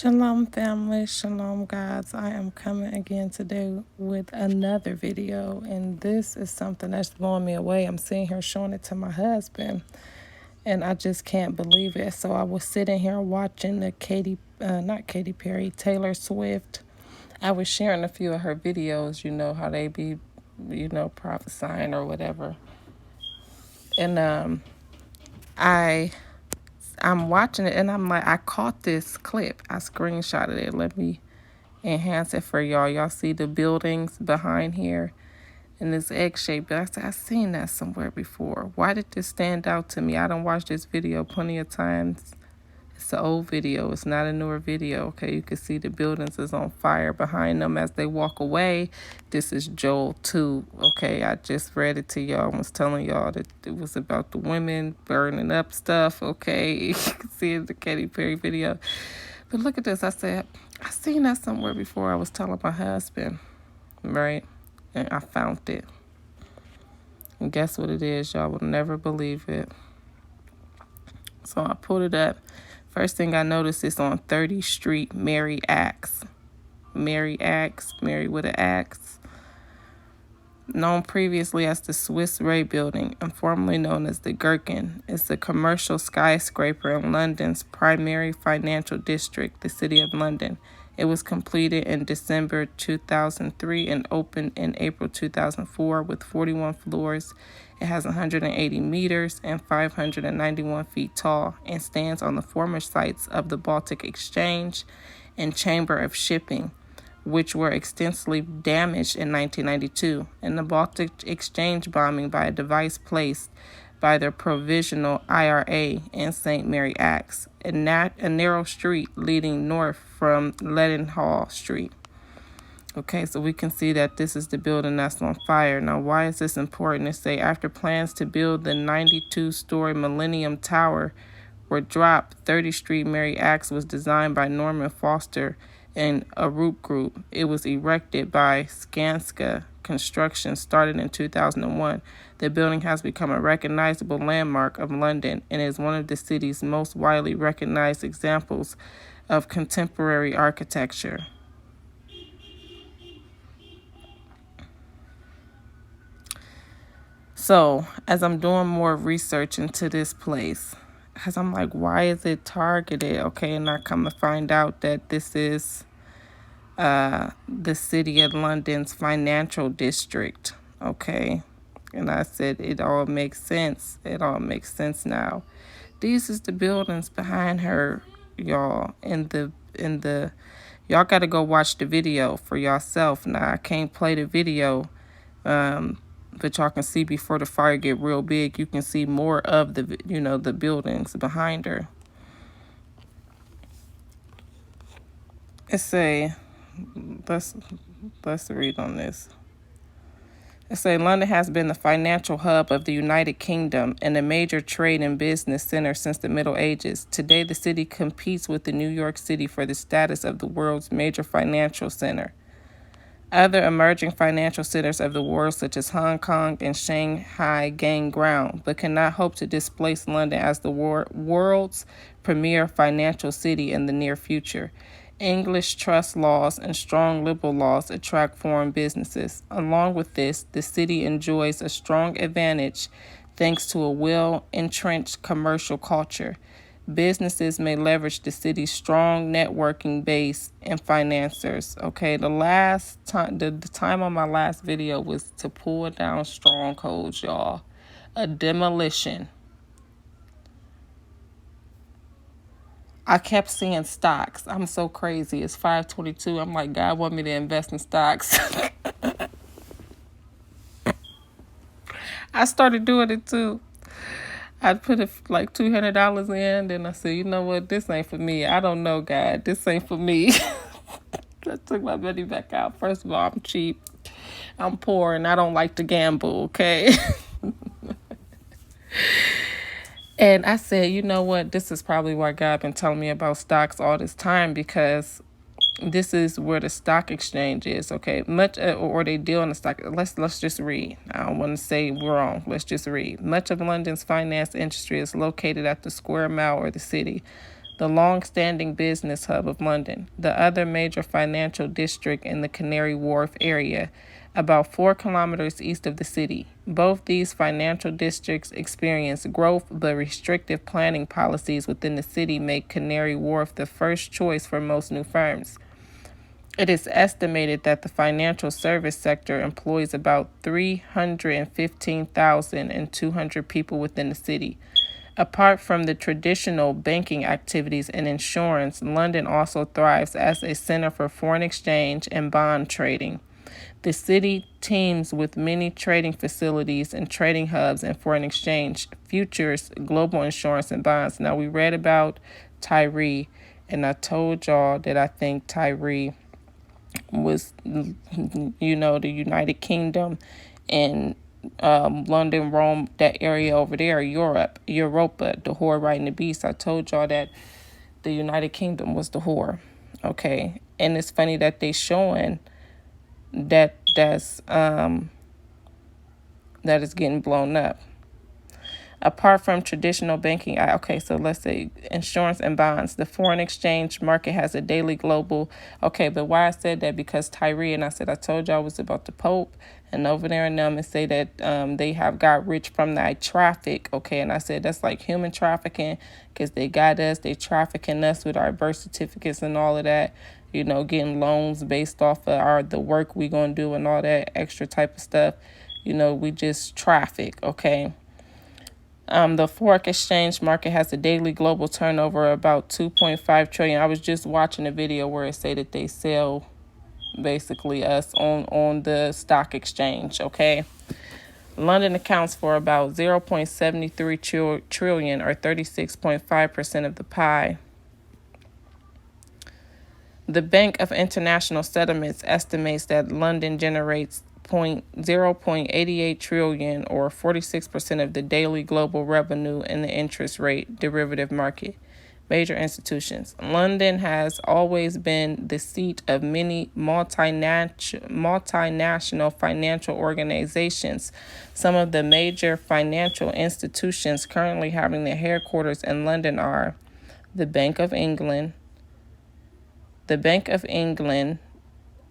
Shalom family, shalom guys. I am coming again today with another video, and this is something that's blowing me away. I'm sitting here showing it to my husband and I just can't believe it. So I was sitting here watching the not Katy Perry, Taylor Swift. I was sharing a few of her videos, how they be, prophesying or whatever. And I'm watching it and I'm like, I caught this clip. I screenshotted it. Let me enhance it for y'all. Y'all see the buildings behind here in this egg shape. But I said, I've seen that somewhere before. Why did this stand out to me? I done watched this video plenty of times. It's an old video. It's not a newer video. Okay, you can see the buildings is on fire behind them as they walk away. This is Joel 2. Okay, I just read it to y'all. I was telling y'all that it was about the women burning up stuff. Okay, you can see it in the Katy Perry video. But look at this. I said, I seen that somewhere before. I was telling my husband, right? And I found it. And guess what it is? Y'all will never believe it. So I pulled it up. First thing I noticed is on 30th Street, Mary Axe. Mary Axe, Mary with an axe. Known previously as the Swiss Ray Building and formerly known as the Gherkin, is a commercial skyscraper in London's primary financial district, the City of London. It was completed in December 2003 and opened in April 2004 with 41 floors. It has 180 meters and 591 feet tall and stands on the former sites of the Baltic Exchange and Chamber of Shipping, which were extensively damaged in 1992 in the Baltic Exchange bombing by a device placed by the Provisional IRA in St. Mary Axe, a narrow street leading north from Leadenhall Street. Okay, so we can see that this is the building that's on fire. Now, why is this important to say? After plans to build the 92-story Millennium Tower were dropped, 30th Street Mary Axe was designed by Norman Foster and Arup Group. It was erected by Skanska Construction, started in 2001. The building has become a recognizable landmark of London and is one of the city's most widely recognized examples of contemporary architecture. So, as I'm doing more research into this place, because I'm like, why is it targeted? Okay, and I come to find out that this is the City of London's financial district. Okay, and I said it all makes sense. It all makes sense now. These is the buildings behind her, y'all. Y'all got to go watch the video for yourself. Now I can't play the video. But y'all can see before the fire get real big, you can see more of the, the buildings behind her. Let's read on this. It say London has been the financial hub of the United Kingdom and a major trade and business center since the Middle Ages. Today, the city competes with the New York City for the status of the world's major financial center. Other emerging financial centers of the world, such as Hong Kong and Shanghai, gain ground, but cannot hope to displace London as the world's premier financial city in the near future. English trust laws and strong liberal laws attract foreign businesses. Along with this, the city enjoys a strong advantage thanks to a well-entrenched commercial culture. Businesses may leverage the city's strong networking base and financiers. Okay, the time on my last video was to pull down strongholds, y'all. A demolition. I kept seeing stocks. I'm so crazy. It's 5:22. I'm like, God want me to invest in stocks. I started doing it too. I put like $200 in, then I said, you know what, this ain't for me. I don't know, God, this ain't for me. I took my money back out. First of all, I'm cheap, I'm poor, and I don't like to gamble, okay? And I said, you know what, this is probably why God been telling me about stocks all this time, because this is where the stock exchange is, okay? Or they deal in the stock. Let's just read. I don't want to say wrong. Let's just read. Much of London's finance industry is located at the square mile or the city. the long-standing business hub of London, the other major financial district in the Canary Wharf area, about 4 kilometers east of the city. Both these financial districts experience growth, but restrictive planning policies within the city make Canary Wharf the first choice for most new firms. It is estimated that the financial service sector employs about 315,200 people within the city. Apart from the traditional banking activities and insurance, London also thrives as a center for foreign exchange and bond trading. The city teems with many trading facilities and trading hubs and foreign exchange, futures, global insurance, and bonds. Now, we read about Tyree, and I told y'all that I think Tyree was, the United Kingdom and London, Rome, that area over there, Europa, the whore riding the beast. I told y'all that the United Kingdom was the whore. Okay, and it's funny that they showing that is getting blown up. Apart from traditional banking, so let's say insurance and bonds. The foreign exchange market has a daily global. Okay, but why I said that, because Tyree, and I told y'all I was about the Pope and over there and them, and say that they have got rich from that traffic. Okay, and I said that's like human trafficking, because they got us, they trafficking us with our birth certificates and all of that. Getting loans based off of the work we gonna do and all that extra type of stuff. We just traffic. Okay. The forex exchange market has a daily global turnover of about 2.5 trillion. I was just watching a video where it say that they sell basically us on the stock exchange. Okay. London accounts for about 0.73 trillion or 36.5% of the pie. The Bank of International Settlements estimates that London generates 0.88 trillion or 46% of the daily global revenue in the interest rate derivative market. Major institutions. London has always been the seat of many multinational financial organizations. Some of the major financial institutions currently having their headquarters in London are the Bank of England. The Bank of England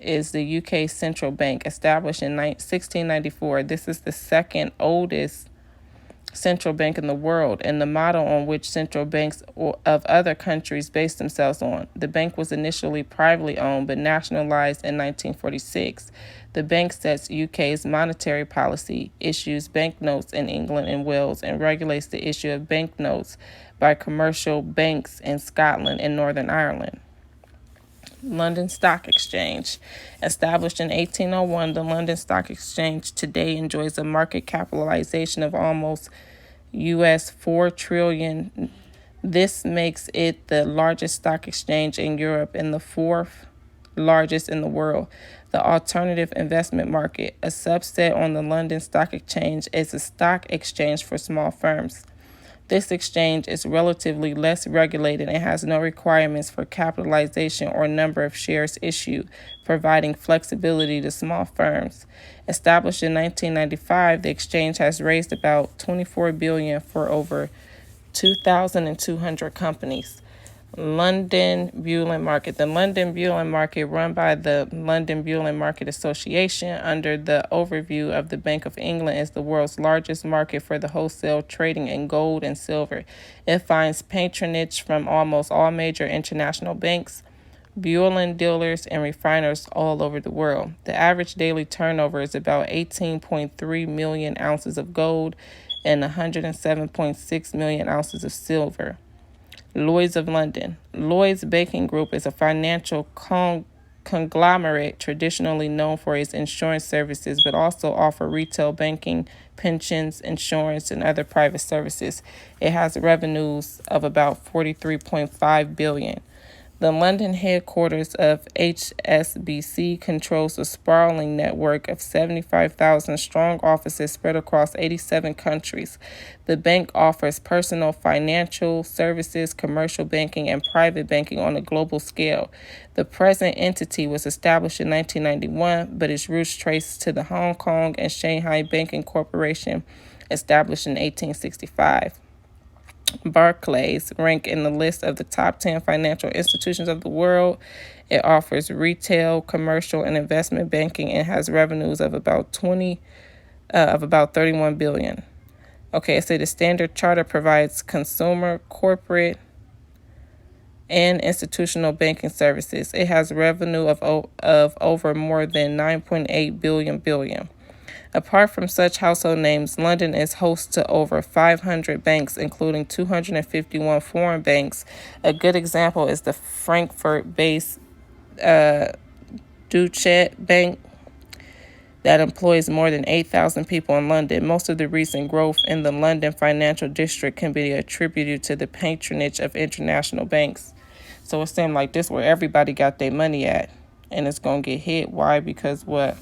is the UK central bank, established in 1694. This is the second oldest central bank in the world and the model on which central banks of other countries base themselves on. The bank was initially privately owned but nationalized in 1946. The bank sets UK's monetary policy, issues banknotes in England and Wales, and regulates the issue of banknotes by commercial banks in Scotland and Northern Ireland. London Stock Exchange. Established in 1801, the London Stock Exchange today enjoys a market capitalization of almost US 4 trillion. This makes it the largest stock exchange in Europe and the 4th largest in the world. The alternative investment market, a subset on the London Stock Exchange, is a stock exchange for small firms. This exchange is relatively less regulated and has no requirements for capitalization or number of shares issued, providing flexibility to small firms. Established in 1995, the exchange has raised about $24 billion for over 2,200 companies. London Bullion Market. The London Bullion Market, run by the London Bullion Market Association under the overview of the Bank of England, is the world's largest market for the wholesale trading in gold and silver. It finds patronage from almost all major international banks, bullion dealers, and refiners all over the world. The average daily turnover is about 18.3 million ounces of gold and 107.6 million ounces of silver. Lloyd's of London. Lloyd's Banking Group is a financial conglomerate traditionally known for its insurance services, but also offer retail banking, pensions, insurance, and other private services. It has revenues of about $43.5 billion. The London headquarters of HSBC controls a sprawling network of 75,000 strong offices spread across 87 countries. The bank offers personal financial services, commercial banking, and private banking on a global scale. The present entity was established in 1991, but its roots trace to the Hong Kong and Shanghai Banking Corporation, established in 1865. Barclays rank in the list of the top 10 financial institutions of the world. It offers retail, commercial, and investment banking and has revenues of about 31 billion. Okay, so the Standard Charter provides consumer, corporate, and institutional banking services. It has revenue of over more than 9.8 billion. Apart from such household names, London is host to over 500 banks, including 251 foreign banks. A good example is the Frankfurt-based Deutsche Bank that employs more than 8,000 people in London. Most of the recent growth in the London financial district can be attributed to the patronage of international banks. So it seemed like this where everybody got their money at, and it's going to get hit. Why? Because what?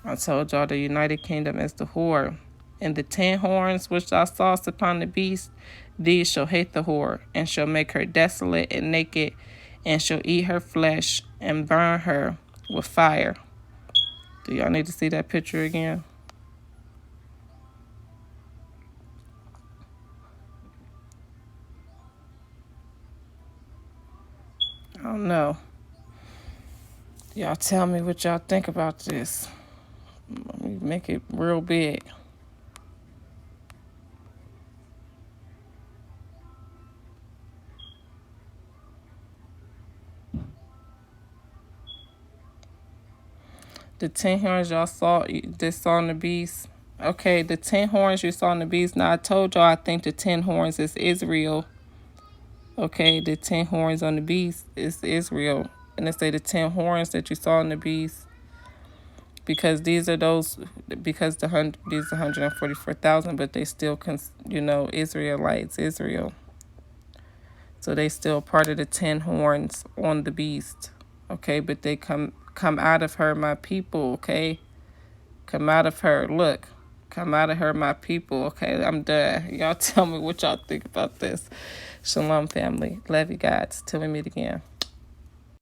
I told y'all the United Kingdom is the whore. And the 10 horns which thou sawest upon the beast, these shall hate the whore, and shall make her desolate and naked, and shall eat her flesh, and burn her with fire. Do y'all need to see that picture again? I don't know. Y'all tell me what y'all think about this. Let me make it real big. The 10 horns y'all saw this on the beast. Okay, the 10 horns you saw on the beast. Now I told y'all I think the 10 horns is Israel. Okay, the 10 horns on the beast is Israel. And they say the 10 horns that you saw on the beast, because these are those, because these 144,000, but they still Israelites, Israel. So they still part of the 10 horns on the beast. Okay, but they come out of her, my people. Okay, come out of her. Look, come out of her, my people. Okay, I'm done. Y'all tell me what y'all think about this. Shalom, family. Love you guys. Till we meet again.